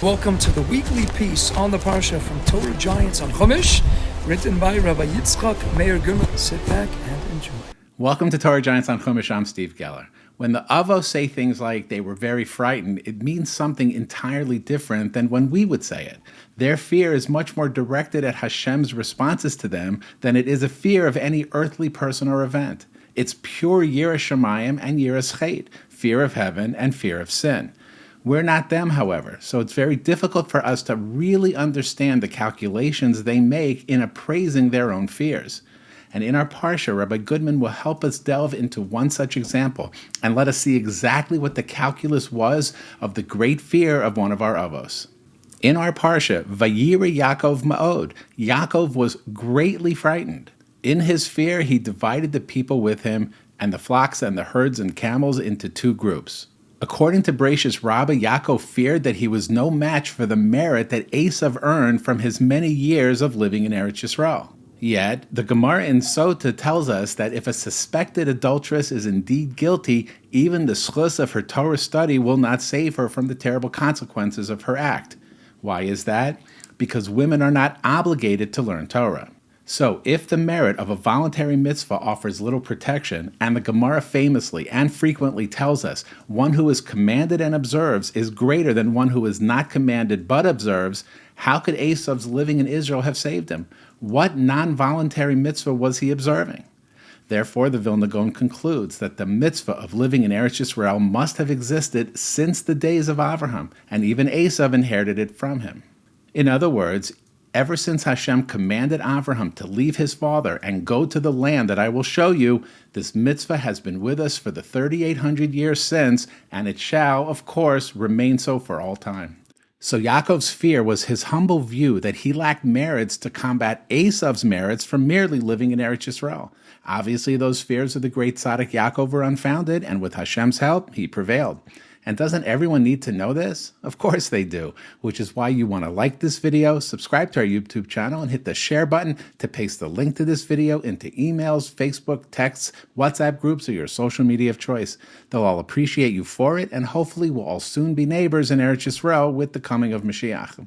Welcome to the weekly piece on the Parsha from Torah Giants on Chumash, written by Rabbi Yisroel, Goodman. Sit back and enjoy. Welcome to Torah Giants on Chumash. I'm Steve Geller. When the Avos say things like they were very frightened, it means something entirely different than when we would say it. Their fear is much more directed at Hashem's responses to them than it is a fear of any earthly person or event. It's pure Yiras Shamayim and Yiras Chet, fear of heaven and fear of sin. We're not them, however, so it's very difficult for us to really understand the calculations they make in appraising their own fears. And in our Parsha, Rabbi Goodman will help us delve into one such example and let us see exactly what the calculus was of the great fear of one of our Avos. In our Parsha, Vayira Yaakov Ma'od, Yaakov was greatly frightened. In his fear, he divided the people with him and the flocks and the herds and camels into two groups. According to Bereshis Rabbah, Yaakov feared that he was no match for the merit that Esav earned from his many years of living in Eretz Yisroel. Yet, the Gemara in Sota tells us that if a suspected adulteress is indeed guilty, even the schus of her Torah study will not save her from the terrible consequences of her act. Why is that? Because women are not obligated to learn Torah. So, if the merit of a voluntary mitzvah offers little protection, and the Gemara famously and frequently tells us one who is commanded and observes is greater than one who is not commanded but observes, how could Esav's living in Israel have saved him? What non-voluntary mitzvah was he observing? Therefore, the Vilna Gaon concludes that the mitzvah of living in Eretz Yisrael must have existed since the days of Avraham, and even Esav inherited it from him. In other words, ever since Hashem commanded Avraham to leave his father and go to the land that I will show you, this mitzvah has been with us for the 3,800 years since, and it shall, of course, remain so for all time. So Yaakov's fear was his humble view that he lacked merits to combat Esav's merits from merely living in Eretz Yisrael. Obviously, those fears of the great tzaddik Yaakov were unfounded, and with Hashem's help, he prevailed. And doesn't everyone need to know this? Of course they do, which is why you want to like this video, subscribe to our YouTube channel, and hit the share button to paste the link to this video into emails, Facebook, texts, WhatsApp groups, or your social media of choice. They'll all appreciate you for it, and hopefully we'll all soon be neighbors in Eretz Yisrael with the coming of Mashiach.